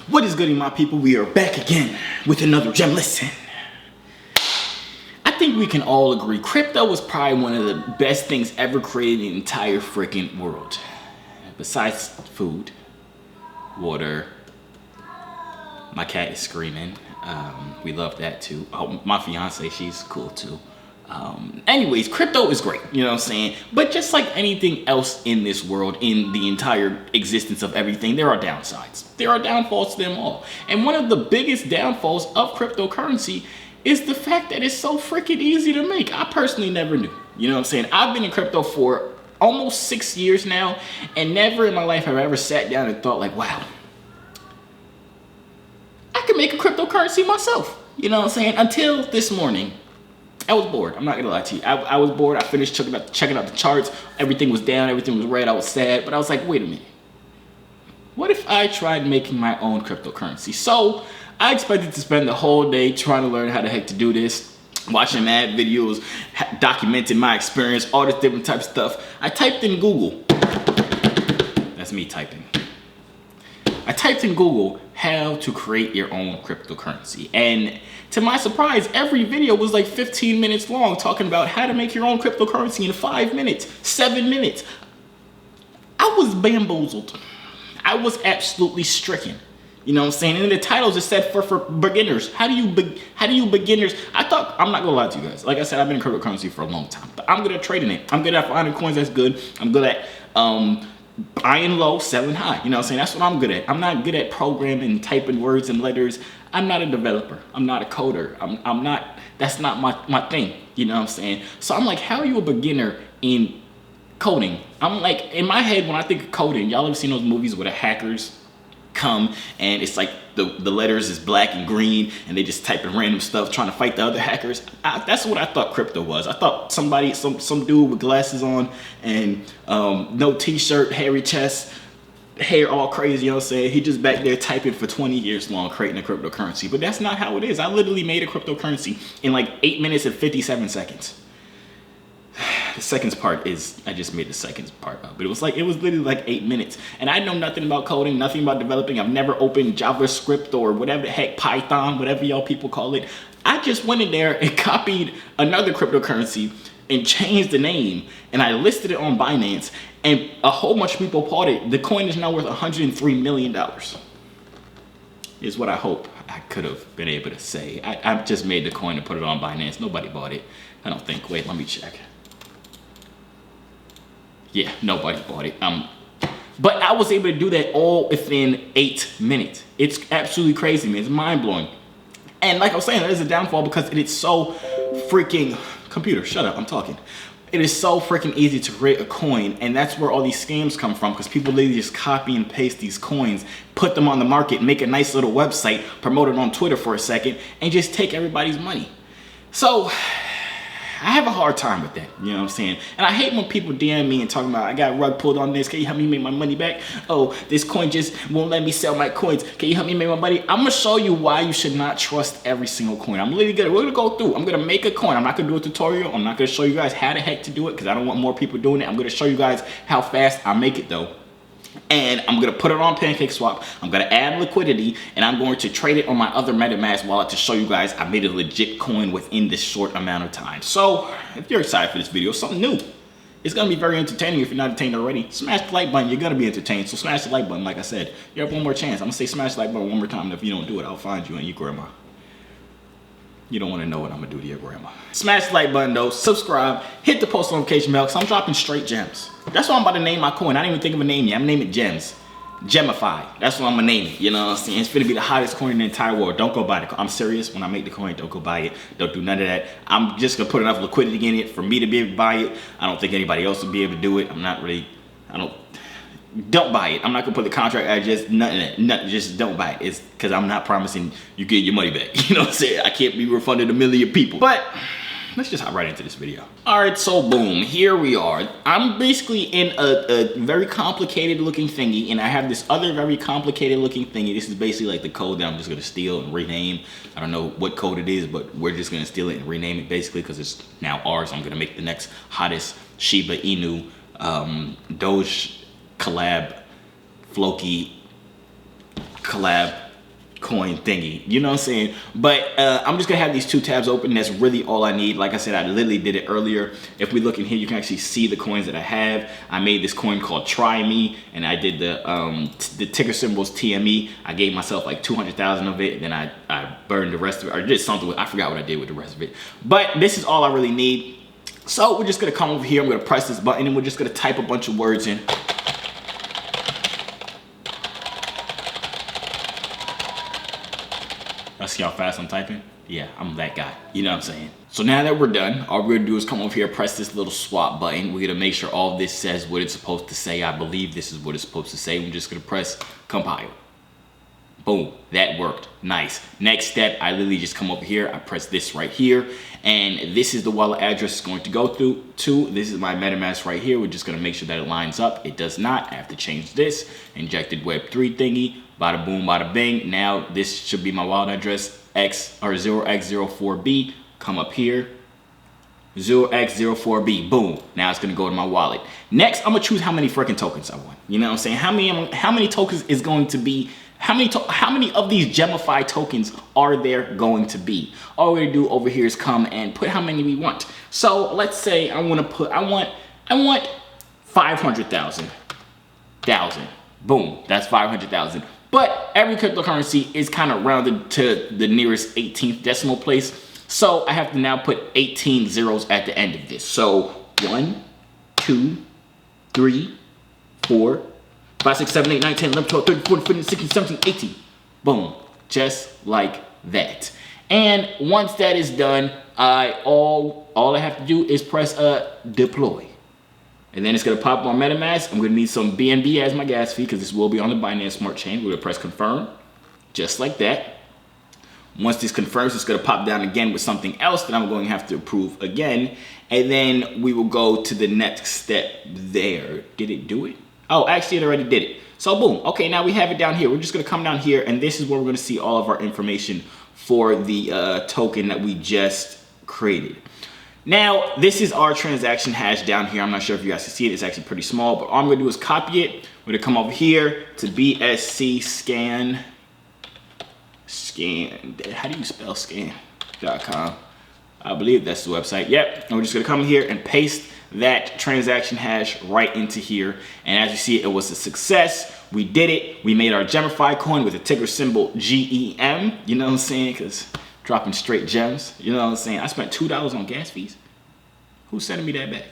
What is good, my people? We are back again with another gem. Listen, I think we can all agree crypto was probably one of the best things ever created in the entire freaking world. Besides food, water, my cat is screaming. We love that too. Oh, my fiance, she's cool too. Anyways, crypto is great, you know what I'm saying? But just like anything else in this world, in the entire existence of everything, there are downsides. There are downfalls to them all. And one of the biggest downfalls of cryptocurrency is the fact that it's so freaking easy to make. I personally never knew, you know what I'm saying? I've been in crypto for almost 6 years now, and never in my life have I ever sat down and thought like, wow, I could make a cryptocurrency myself, you know what I'm saying? Until this morning. I was bored. I'm not gonna lie to you. I was bored. I finished checking out the charts. Everything was down. Everything was red. I was sad. But I was like, wait a minute. What if I tried making my own cryptocurrency? So I expected to spend the whole day trying to learn how the heck to do this, watching mad videos, documenting my experience, all this different type of stuff. I typed in Google. That's me typing. I typed in Google how to create your own cryptocurrency, and to my surprise, every video was like 15 minutes long, talking about how to make your own cryptocurrency in 5 minutes, 7 minutes. I was bamboozled. I was absolutely stricken. You know what I'm saying? And in the titles it said for beginners. How do you beginners? I thought, I'm not gonna lie to you guys. Like I said, I've been in cryptocurrency for a long time, but I'm good at trading it. I'm good at finding coins that's good. I'm good at buying low, selling high. You know what I'm saying? That's what I'm good at. I'm not good at programming, typing words and letters. I'm not a developer. I'm not a coder. I'm not, that's not my thing. You know what I'm saying? So I'm like, how are you a beginner in coding? I'm like, in my head, when I think of coding, y'all ever seen those movies where the hackers come and it's like the letters is black and green and they just type in random stuff trying to fight the other hackers? That's what I thought crypto was. I thought somebody, some dude with glasses on and no t-shirt, hairy chest, hair all crazy, you know what I'm saying? He just back there typing for 20 years long creating a cryptocurrency. But that's not how it is. I literally made a cryptocurrency in like 8 minutes and 57 seconds. The seconds part is, I just made the seconds part up, but it was literally like 8 minutes. And I know nothing about coding, nothing about developing. I've never opened JavaScript or whatever the heck, Python, whatever y'all people call it. I just went in there and copied another cryptocurrency and changed the name, and I listed it on Binance, and a whole bunch of people bought it. The coin is now worth $103 million. Is what I hope I could have been able to say. I just made the coin and put it on Binance. Nobody bought it, I don't think. Wait, let me check. Yeah, nobody bought it. But I was able to do that all within 8 minutes. It's absolutely crazy, man. It's mind-blowing. And like I was saying, there's a downfall because it is so freaking... Computer, shut up, I'm talking. It is so freaking easy to create a coin, and that's where all these scams come from, because people literally just copy and paste these coins, put them on the market, make a nice little website, promote it on Twitter for a second, and just take everybody's money. So I have a hard time with that, you know what I'm saying? And I hate when people DM me and talking about, I got rug pulled on this, can you help me make my money back? Oh, this coin just won't let me sell my coins, can you help me make my money? I'm gonna show you why you should not trust every single coin. We're gonna go through, I'm gonna make a coin. I'm not gonna do a tutorial, I'm not gonna show you guys how the heck to do it, because I don't want more people doing it. I'm gonna show you guys how fast I make it though. And I'm going to put it on PancakeSwap. I'm going to add liquidity, and I'm going to trade it on my other MetaMask wallet to show you guys I made a legit coin within this short amount of time. So if you're excited for this video, something new. It's going to be very entertaining. If you're not entertained already, smash the like button. You're going to be entertained. So smash the like button. Like I said, you have one more chance. I'm going to say smash the like button one more time. And if you don't do it, I'll find you and your grandma. You don't want to know what I'm going to do to your grandma. Smash the like button though, subscribe, hit the post notification bell, because I'm dropping straight gems. That's what I'm about to name my coin. I didn't even think of a name yet. I'm naming it Gems. Gemify. That's what I'm going to name it. You know what I'm saying? It's going to be the hottest coin in the entire world. Don't go buy the coin. I'm serious. When I make the coin, don't go buy it. Don't do none of that. I'm just going to put enough liquidity in it for me to be able to buy it. I don't think anybody else will be able to do it. Don't buy it. I'm not gonna put the contract. Nothing. Just don't buy it. It's because I'm not promising you get your money back. You know what I'm saying? I can't be refunded a million people. But let's just hop right into this video. All right, so boom, here we are. I'm basically in a very complicated looking thingy, and I have this other very complicated looking thingy. This is basically like the code that I'm just gonna steal and rename. I don't know what code it is, but we're just gonna steal it and rename it basically because it's now ours. I'm gonna make the next hottest Shiba Inu Doge collab, Floki collab coin thingy, you know what I'm saying? But I'm just gonna have these two tabs open. That's really all I need. Like I said, I literally did it earlier. If we look in here, you can actually see the coins that I have. I made this coin called Try Me, and I did the ticker symbols TME. I gave myself like 200,000 of it, and then I burned the rest of it, or did something with, I forgot what I did with the rest of it. But this is all I really need. So we're just gonna come over here, I'm gonna press this button, and we're just gonna type a bunch of words in. Y'all see how fast I'm typing? Yeah, I'm that guy. You know what I'm saying? So now that we're done, all we're gonna do is come over here, press this little swap button. We're gonna make sure all of this says what it's supposed to say. I believe this is what it's supposed to say. We're just gonna press compile. Boom, that worked. Nice. Next step, I literally just come over here, I press this right here, and this is the wallet address it's going to go through to. This is my MetaMask right here. We're just gonna make sure that it lines up. It does not. I have to change this. Injected Web3 thingy. Bada boom, bada bing. Now this should be my wallet address, 0x04B. Come up here, 0x04B. Boom. Now it's gonna go to my wallet. Next, I'm gonna choose how many freaking tokens I want. You know what I'm saying? How many tokens is going to be? How many of these Gemify tokens are there going to be? All we're gonna do over here is come and put how many we want. So let's say I want 500,000. Boom, that's 500,000. But every cryptocurrency is kind of rounded to the nearest 18th decimal place. So I have to now put 18 zeros at the end of this. So 1, 2, 3, 4, 5, 6, 7, 8, 9, 10, 11, 12, 13, 14, 15, 16, 17, 18. Boom, just like that. And once that is done, all I have to do is press deploy. And then it's gonna pop on MetaMask. I'm gonna need some BNB as my gas fee because this will be on the Binance Smart Chain. We're gonna press confirm, just like that. Once this confirms, it's gonna pop down again with something else that I'm going to have to approve again. And then we will go to the next step there. Did it do it? Oh, actually it already did it. So boom, okay, now we have it down here. We're just gonna come down here and this is where we're gonna see all of our information for the token that we just created. Now, this is our transaction hash down here. I'm not sure if you guys can see it. It's actually pretty small, but all I'm gonna do is copy it. We're gonna come over here to BSC scan. How do you spell scan.com? I believe that's the website. Yep, and we're just gonna come here and paste that transaction hash right into here. And as you see, it was a success. We did it. We made our Gemify coin with a ticker symbol GEM. You know what I'm saying? Because dropping straight gems. You know what I'm saying? I spent $2 on gas fees. Who's sending me that back?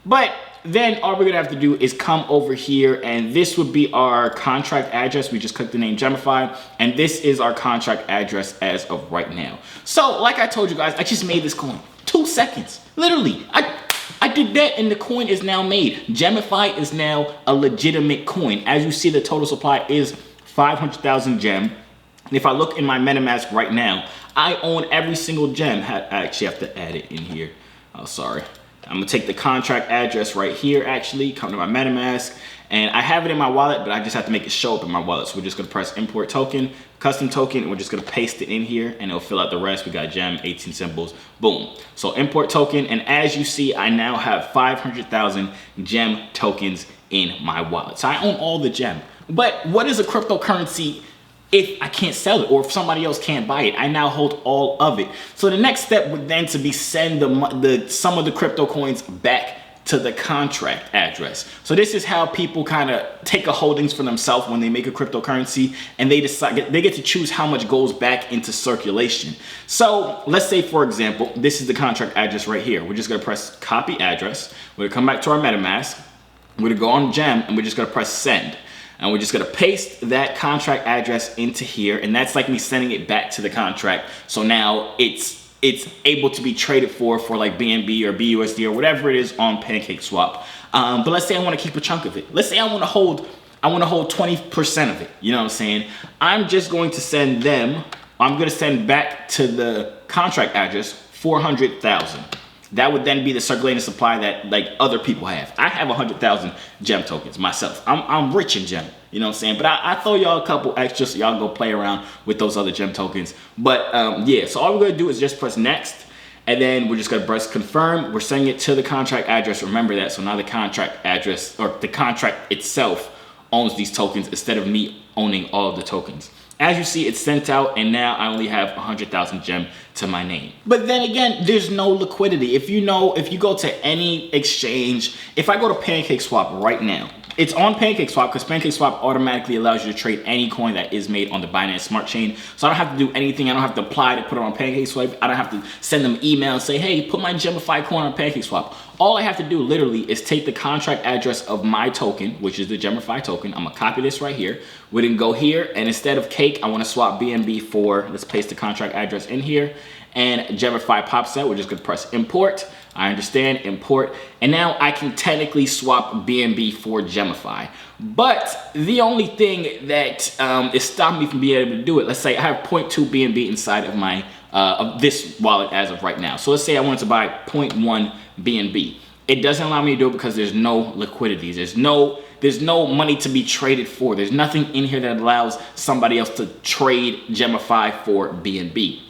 But then all we're gonna have to do is come over here and this would be our contract address. We just clicked the name Gemify and this is our contract address as of right now. So like I told you guys, I just made this coin. 2 seconds, literally. I did that and the coin is now made. Gemify is now a legitimate coin. As you see, the total supply is 500,000 gem. And if I look in my MetaMask right now, I own every single gem. I actually have to add it in here. Oh, sorry. I'm gonna take the contract address right here, actually, come to my MetaMask, and I have it in my wallet, but I just have to make it show up in my wallet. So we're just gonna press import token, custom token, and we're just gonna paste it in here, and it'll fill out the rest. We got gem, 18 symbols, boom. So import token, and as you see, I now have 500,000 gem tokens in my wallet. So I own all the gem. But what is a cryptocurrency if I can't sell it or if somebody else can't buy it? I now hold all of it. So the next step would then to be send some of the crypto coins back to the contract address. So this is how people kind of take a holdings for themselves when they make a cryptocurrency and they decide they get to choose how much goes back into circulation. So let's say, for example, this is the contract address right here. We're just gonna press copy address. We're gonna come back to our MetaMask. We're gonna go on gem and we're just gonna press send. And we're just gonna paste that contract address into here, and that's like me sending it back to the contract. So now it's able to be traded for like BNB or BUSD or whatever it is on PancakeSwap. But let's say I wanna keep a chunk of it. Let's say I wanna hold 20% of it, you know what I'm saying? I'm just going to send them, I'm gonna send back to the contract address 400,000. That would then be the circulating supply that like other people have. I have 100,000 gem tokens myself. I'm rich in gem, you know what I'm saying? But I throw y'all a couple extra so y'all go play around with those other gem tokens. But yeah, so all we're gonna do is just press next, and then we're just gonna press confirm. We're sending it to the contract address. Remember that. So now the contract address or the contract itself owns these tokens instead of me owning all of the tokens. As you see, it's sent out, and now I only have 100,000 gem to my name. But then again, there's no liquidity. If you go to any exchange, if I go to PancakeSwap right now, it's on PancakeSwap because PancakeSwap automatically allows you to trade any coin that is made on the Binance Smart Chain. So I don't have to do anything. I don't have to apply to put it on PancakeSwap. I don't have to send them email and say, hey, put my Gemify coin on PancakeSwap. All I have to do literally is take the contract address of my token, which is the Gemify token. I'm gonna copy this right here. We then go here, and instead of cake, I wanna swap BNB for, let's paste the contract address in here, and Gemify pops out. We're just gonna press import. I understand, import, and now I can technically swap BNB for Gemify. But the only thing that is stopping me from being able to do it, let's say I have 0.2 BNB inside of my of this wallet as of right now. So let's say I wanted to buy 0.1 BNB. It doesn't allow me to do it because there's no liquidity. There's no money to be traded for. There's nothing in here that allows somebody else to trade Gemify for BNB.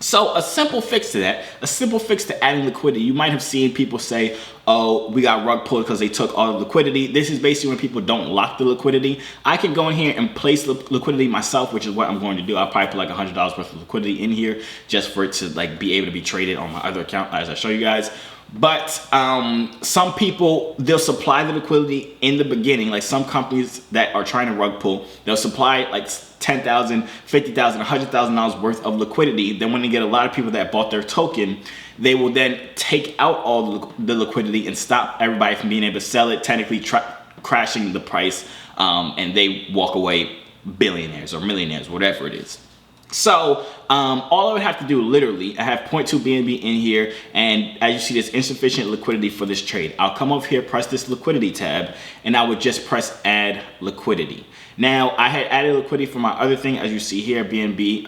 So a simple fix to that, a simple fix to adding liquidity, you might have seen people say, oh, we got rug pulled because they took all the liquidity. This is basically when people don't lock the liquidity. I can go in here and place liquidity myself, which is what I'm going to do. I'll probably put like $100 worth of liquidity in here just for it to like be able to be traded on my other account as I show you guys. But some people, they'll supply the liquidity in the beginning. Like some companies that are trying to rug pull, they'll supply like $10,000, $50,000, $100,000 worth of liquidity. Then when they get a lot of people that bought their token, they will then take out all the liquidity and stop everybody from being able to sell it, technically crashing the price, and they walk away billionaires or millionaires, whatever it is. So all I would have to do, literally, I have 0.2 BNB in here, and as you see, there's insufficient liquidity for this trade. I'll come over here, press this liquidity tab, and I would just press add liquidity. Now, I had added liquidity for my other thing, as you see here, BNB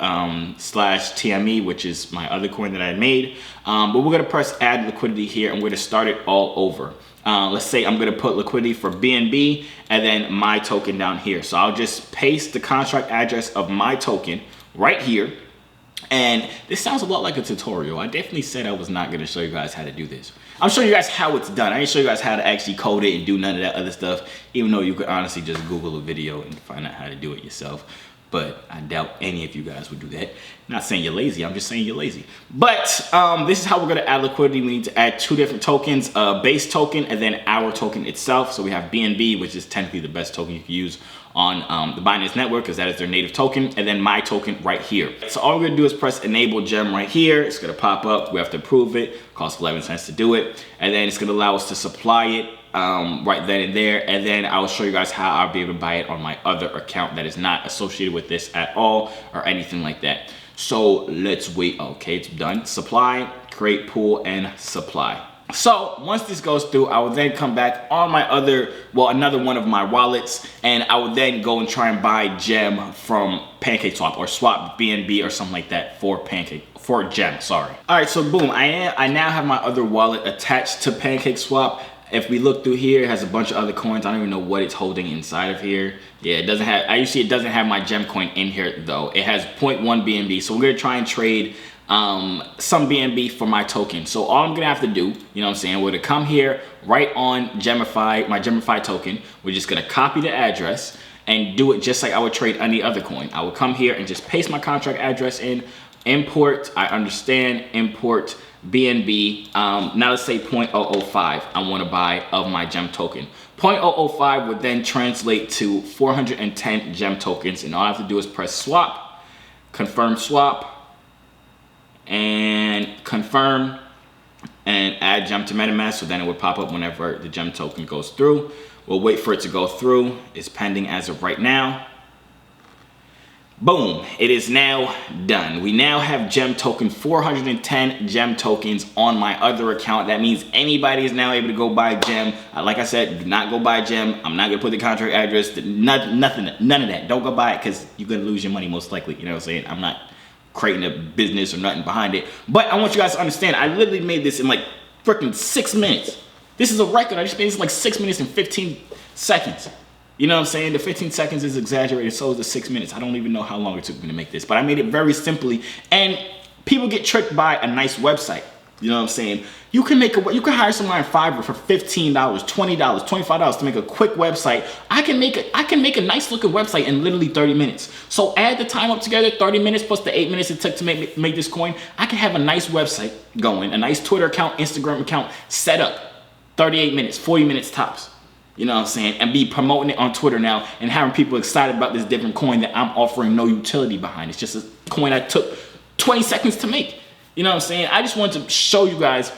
slash TME, which is my other coin that I made. But we're gonna press add liquidity here, and we're gonna start it all over. Let's say I'm gonna put liquidity for BNB and then my token down here. So I'll just paste the contract address of my token right here. And this sounds a lot like a tutorial. I definitely said I was not gonna show you guys how to do this. I'm showing you guys how it's done. I didn't show you guys how to actually code it and do none of that other stuff, even though you could honestly just Google a video and find out how to do it yourself. But I doubt any of you guys would do that. Not saying you're lazy, I'm just saying you're lazy. But this is how we're gonna add liquidity. We need to add two different tokens, base token and then our token itself. So we have BNB, which is technically the best token you can use on the Binance network because that is their native token, and then my token right here. So all we're gonna do is press enable gem right here. It's gonna pop up, we have to approve it, costs 11 cents to do it, and then it's gonna allow us to supply it right then and there, and then I'll show you guys how I'll be able to buy it on my other account that is not associated with this at all or anything like that. So let's wait. Okay, it's done. Supply, create pool, and supply. So once this goes through, I will then come back on my another one of my wallets, and I would then go and try and buy gem from PancakeSwap or swap BNB or something like that for gem, sorry. All right, so boom, I now have my other wallet attached to PancakeSwap. If we look through here, it has a bunch of other coins. I don't even know what it's holding inside of here. Yeah, it doesn't have, you see it doesn't have my gem coin in here though. It has 0.1 BNB, so we're gonna try and trade some BNB for my token. So all I'm gonna have to do, you know what I'm saying, we're gonna come here right on Gemify, my Gemify token. We're just gonna copy the address and do it just like I would trade any other coin. I would come here and just paste my contract address in, import, I understand, import BNB. Now let's say 0.005 I wanna buy of my gem token. 0.005 would then translate to 410 gem tokens, and all I have to do is press swap, confirm swap, and confirm and add gem to MetaMask, so then it would pop up whenever the gem token goes through. We'll wait for it to go through. It's pending as of right now. Boom, it is now done. We now have gem token, 410 gem tokens on my other account. That means anybody is now able to go buy gem. Like I said, do not go buy gem. I'm not gonna put the contract address, none of that. Don't go buy it because you're gonna lose your money most likely, you know what I'm saying? I'm not creating a business or nothing behind it. But I want you guys to understand, I literally made this in like freaking 6 minutes. This is a record. I just made this in like 6 minutes and 15 seconds. You know what I'm saying? The 15 seconds is exaggerated, so is the 6 minutes. I don't even know how long it took me to make this, but I made it very simply. And people get tricked by a nice website. You know what I'm saying? You can hire someone on Fiverr for $15, $20, $25 to make a quick website. I can make a nice looking website in literally 30 minutes. So add the time up together, 30 minutes plus the 8 minutes it took to make this coin. I can have a nice website going, a nice Twitter account, Instagram account set up. 38 minutes, 40 minutes tops. You know what I'm saying? And be promoting it on Twitter now and having people excited about this different coin that I'm offering no utility behind. It's just a coin I took 20 seconds to make. You know what I'm saying? I just wanted to show you guys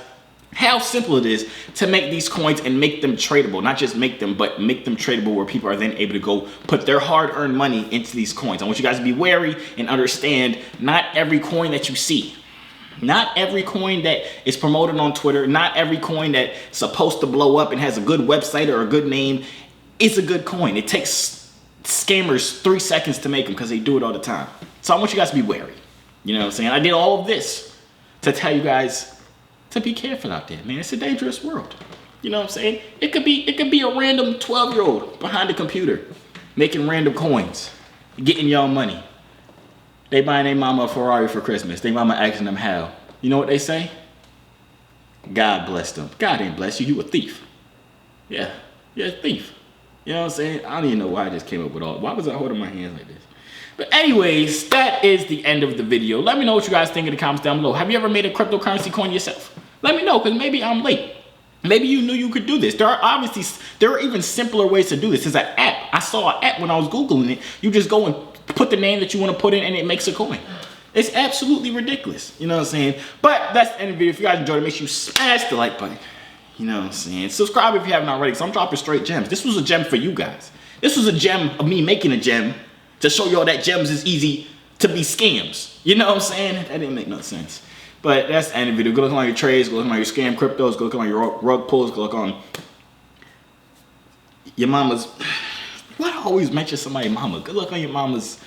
how simple it is to make these coins and make them tradable. Not just make them, but make them tradable where people are then able to go put their hard-earned money into these coins. I want you guys to be wary and understand not every coin that you see, not every coin that is promoted on Twitter, not every coin that's supposed to blow up and has a good website or a good name is a good coin. It takes scammers 3 seconds to make them because they do it all the time. So I want you guys to be wary. You know what I'm saying? I did all of this to tell you guys to be careful out there, man. It's a dangerous world. You know what I'm saying? It could be a random 12-year-old behind the computer making random coins, getting y'all money. They buying their mama a Ferrari for Christmas. They mama asking them how. You know what they say? God bless them. God didn't bless you. You a thief. Yeah, you're a thief. You know what I'm saying? I don't even know why I just came up with all. Why was I holding my hands like this? But anyways, that is the end of the video. Let me know what you guys think in the comments down below. Have you ever made a cryptocurrency coin yourself? Let me know, because maybe I'm late. Maybe you knew you could do this. There are even simpler ways to do this. There's an app. I saw an app when I was Googling it. You just go and put the name that you want to put in and it makes a coin. It's absolutely ridiculous. You know what I'm saying? But that's the end of the video. If you guys enjoyed it, make sure you smash the like button. You know what I'm saying? Subscribe if you haven't already, because I'm dropping straight gems. This was a gem for you guys. This was a gem of me making a gem to show y'all that gems is easy to be scams. You know what I'm saying? That didn't make no sense. But that's the end of the video. Go look on your trades, go look on your scam cryptos, go look on your rug pulls, go look on your mama's. Why do I always mention somebody's mama? Good luck on your mama's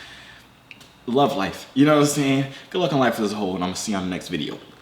love life. You know what I'm saying? Good luck on life as a whole, and I'm gonna see you on the next video.